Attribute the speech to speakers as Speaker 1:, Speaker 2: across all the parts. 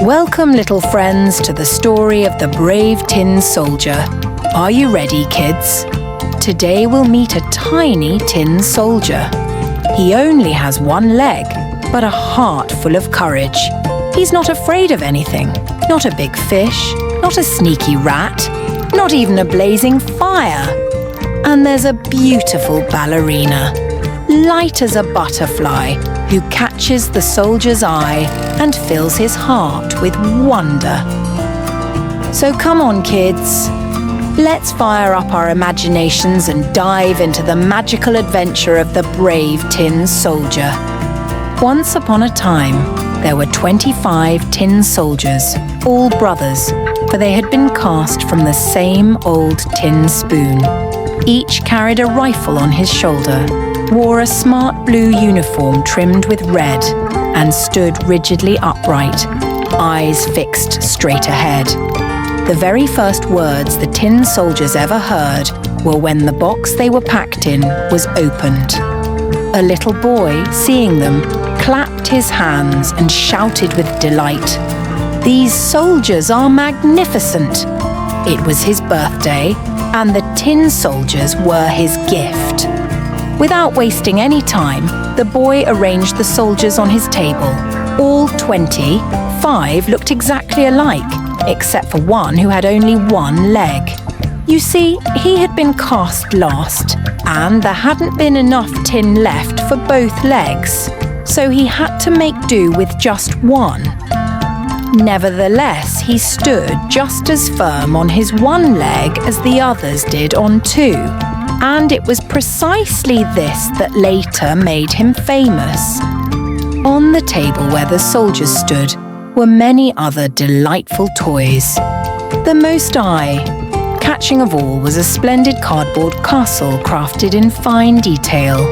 Speaker 1: Welcome, little friends, to the story of the brave tin soldier. Are you ready, kids? Today we'll meet a tiny tin soldier. He only has one leg, but a heart full of courage. He's not afraid of anything. Not a big fish, not a sneaky rat, not even a blazing fire. And there's a beautiful ballerina, light as a butterfly, who catches the soldier's eye and fills his heart with wonder. So come on, kids. Let's fire up our imaginations and dive into the magical adventure of the brave tin soldier. Once upon a time, there were 25 tin soldiers, all brothers, for they had been cast from the same old tin spoon. Each carried a rifle on his shoulder, wore a smart blue uniform trimmed with red, and stood rigidly upright, eyes fixed straight ahead. The very first words the tin soldiers ever heard were when the box they were packed in was opened. A little boy, seeing them, clapped his hands and shouted with delight, "These soldiers are magnificent!" It was his birthday, and the tin soldiers were his gift. Without wasting any time, the boy arranged the soldiers on his table. All 25 looked exactly alike, except for one who had only one leg. You see, he had been cast last, and there hadn't been enough tin left for both legs, so he had to make do with just one. Nevertheless, he stood just as firm on his one leg as the others did on two. And it was precisely this that later made him famous. On the table where the soldiers stood were many other delightful toys. The most eye-catching of all was a splendid cardboard castle crafted in fine detail.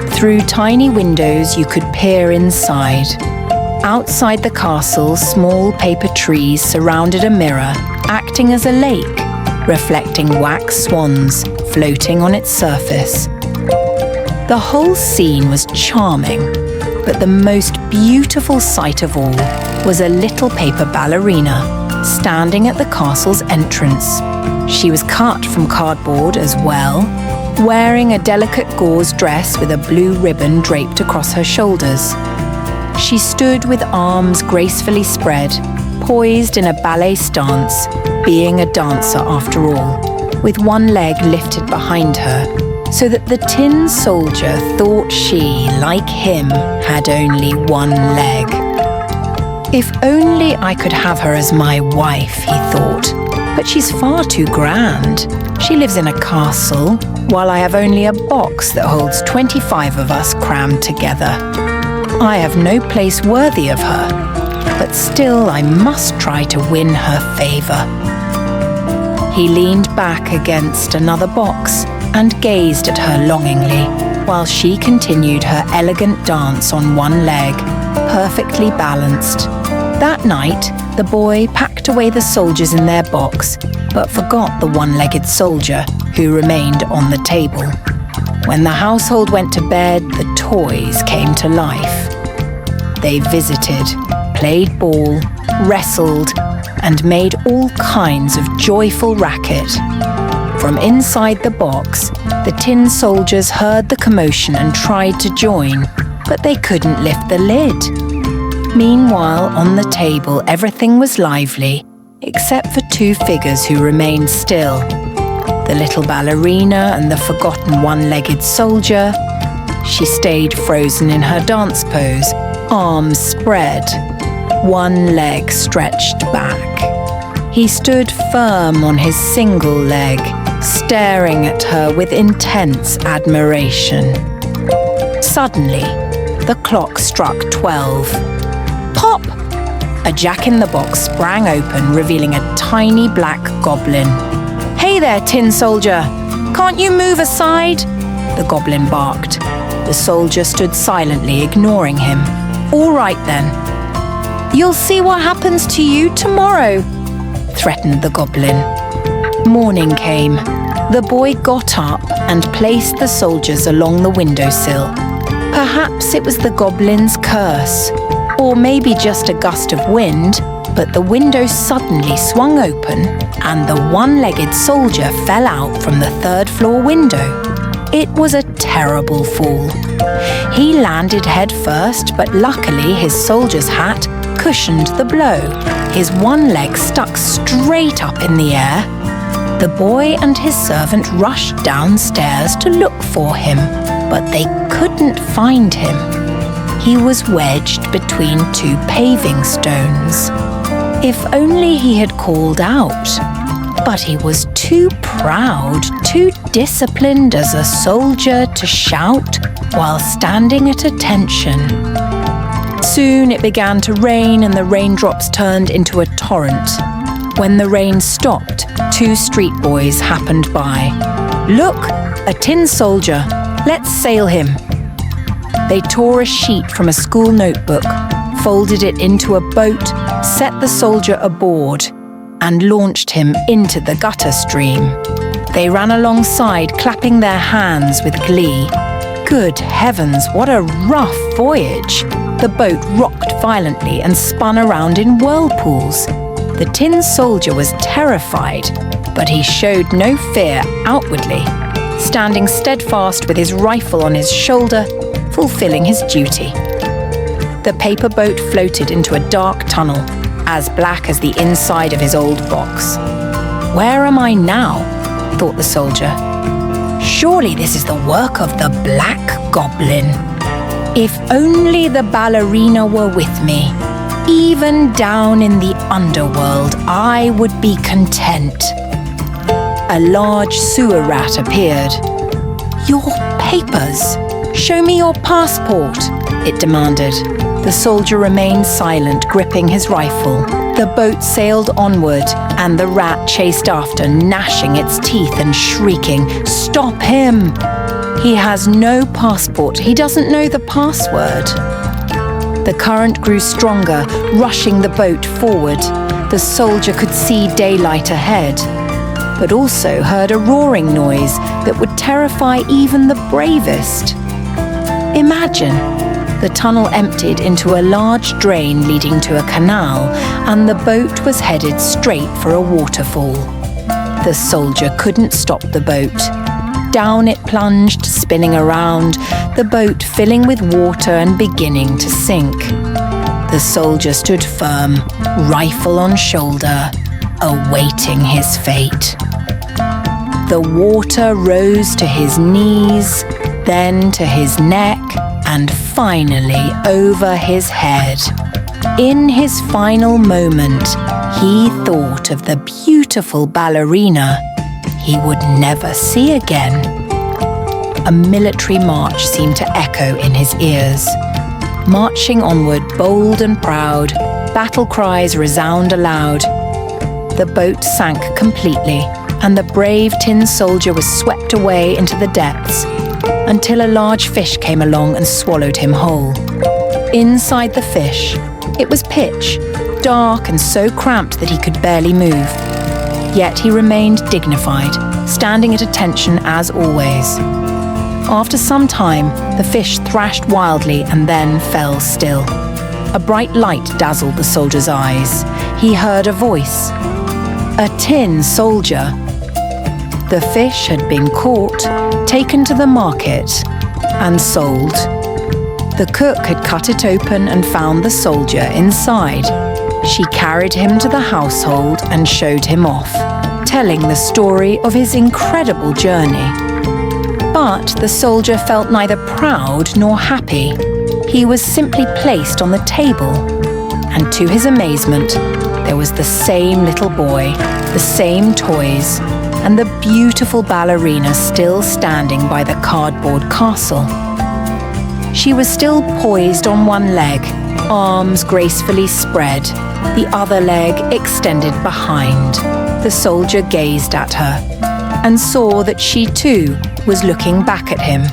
Speaker 1: Through tiny windows you could peer inside. Outside the castle, small paper trees surrounded a mirror, acting as a lake, reflecting wax swans floating on its surface. The whole scene was charming, but the most beautiful sight of all was a little paper ballerina standing at the castle's entrance. She was cut from cardboard as well, wearing a delicate gauze dress with a blue ribbon draped across her shoulders. She stood with arms gracefully spread, poised in a ballet stance, being a dancer after all, with one leg lifted behind her, so that the tin soldier thought she, like him, had only one leg. If only I could have her as my wife, he thought, but she's far too grand. She lives in a castle, while I have only a box that holds 25 of us crammed together. I have no place worthy of her, but still I must try to win her favour. He leaned back against another box and gazed at her longingly, while she continued her elegant dance on one leg, perfectly balanced. That night, the boy packed away the soldiers in their box, but forgot the one-legged soldier, who remained on the table. When the household went to bed, the toys came to life. They visited, played ball, wrestled, and made all kinds of joyful racket. From inside the box, the tin soldiers heard the commotion and tried to join, but they couldn't lift the lid. Meanwhile, on the table, everything was lively, except for two figures who remained still. The little ballerina and the forgotten one-legged soldier. She stayed frozen in her dance pose, arms spread, one leg stretched back. He stood firm on his single leg, staring at her with intense admiration. Suddenly, the clock struck 12. Pop! A jack-in-the-box sprang open, revealing a tiny black goblin. "Hey there, tin soldier! Can't you move aside?" the goblin barked. The soldier stood silently, ignoring him. "All right then. You'll see what happens to you tomorrow," threatened the goblin. Morning came. The boy got up and placed the soldiers along the windowsill. Perhaps it was the goblin's curse, or maybe just a gust of wind, but the window suddenly swung open and the one-legged soldier fell out from the third-floor window. It was a terrible fall. He landed head first, but luckily his soldier's hat cushioned the blow. His one leg stuck straight up in the air. The boy and his servant rushed downstairs to look for him, but they couldn't find him. He was wedged between two paving stones. If only he had called out. But he was too proud, too disciplined as a soldier to shout while standing at attention. Soon it began to rain and the raindrops turned into a torrent. When the rain stopped, two street boys happened by. "Look, a tin soldier. Let's sail him." They tore a sheet from a school notebook, folded it into a boat, set the soldier aboard, and launched him into the gutter stream. They ran alongside, clapping their hands with glee. Good heavens, what a rough voyage! The boat rocked violently and spun around in whirlpools. The tin soldier was terrified, but he showed no fear outwardly, standing steadfast with his rifle on his shoulder, fulfilling his duty. The paper boat floated into a dark tunnel, as black as the inside of his old box. "Where am I now?" thought the soldier. "Surely this is the work of the Black Goblin. If only the ballerina were with me. Even down in the underworld, I would be content." A large sewer rat appeared. "Your papers. Show me your passport," it demanded. The soldier remained silent, gripping his rifle. The boat sailed onward, and the rat chased after, gnashing its teeth and shrieking, "Stop him! He has no passport. He doesn't know the password." The current grew stronger, rushing the boat forward. The soldier could see daylight ahead, but also heard a roaring noise that would terrify even the bravest. Imagine! The tunnel emptied into a large drain leading to a canal, and the boat was headed straight for a waterfall. The soldier couldn't stop the boat. Down it plunged, spinning around, the boat filling with water and beginning to sink. The soldier stood firm, rifle on shoulder, awaiting his fate. The water rose to his knees, then to his neck, and finally over his head. In his final moment, he thought of the beautiful ballerina he would never see again. A military march seemed to echo in his ears. Marching onward, bold and proud, battle cries resound aloud. The boat sank completely, and the brave tin soldier was swept away into the depths, until a large fish came along and swallowed him whole. Inside the fish, it was pitch, dark and so cramped that he could barely move. Yet he remained dignified, standing at attention as always. After some time, the fish thrashed wildly and then fell still. A bright light dazzled the soldier's eyes. He heard a voice. A tin soldier. The fish had been caught, taken to the market, and sold. The cook had cut it open and found the soldier inside. She carried him to the household and showed him off, telling the story of his incredible journey. But the soldier felt neither proud nor happy. He was simply placed on the table, and to his amazement, there was the same little boy, the same toys, and the beautiful ballerina still standing by the cardboard castle. She was still poised on one leg, arms gracefully spread, the other leg extended behind. The soldier gazed at her and saw that she too was looking back at him.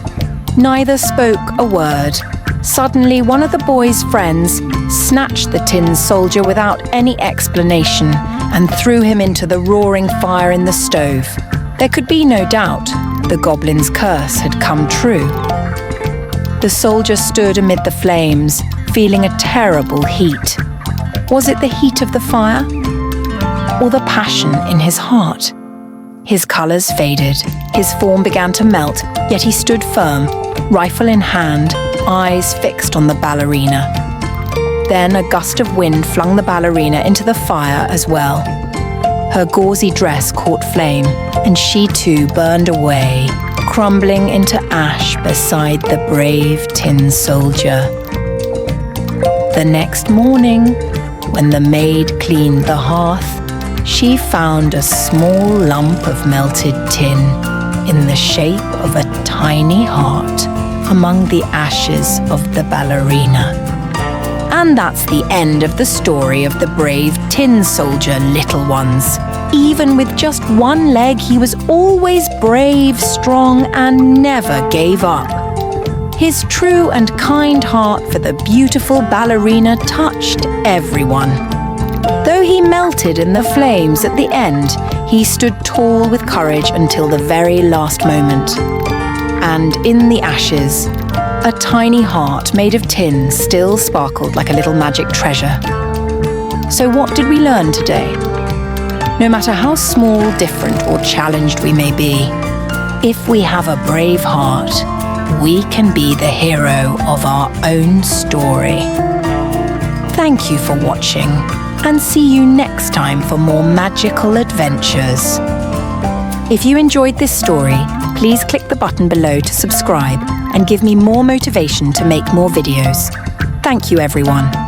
Speaker 1: Neither spoke a word. Suddenly, one of the boy's friends snatched the tin soldier without any explanation and threw him into the roaring fire in the stove. There could be no doubt the goblin's curse had come true. The soldier stood amid the flames, feeling a terrible heat. Was it the heat of the fire? Or the passion in his heart? His colours faded, his form began to melt, yet he stood firm, rifle in hand, eyes fixed on the ballerina. Then a gust of wind flung the ballerina into the fire as well. Her gauzy dress caught flame, and she too burned away, crumbling into ash beside the brave tin soldier. The next morning, when the maid cleaned the hearth, she found a small lump of melted tin in the shape of a tiny heart among the ashes of the ballerina. And that's the end of the story of the brave tin soldier, little ones. Even with just one leg, he was always brave, strong, and never gave up. His true and kind heart for the beautiful ballerina touched everyone. Though he melted in the flames at the end, he stood tall with courage until the very last moment. And in the ashes, a tiny heart made of tin still sparkled like a little magic treasure. So what did we learn today? No matter how small, different, or challenged we may be, if we have a brave heart, we can be the hero of our own story. Thank you for watching, and see you next time for more magical adventures. If you enjoyed this story, please click the button below to subscribe and give me more motivation to make more videos. Thank you, everyone.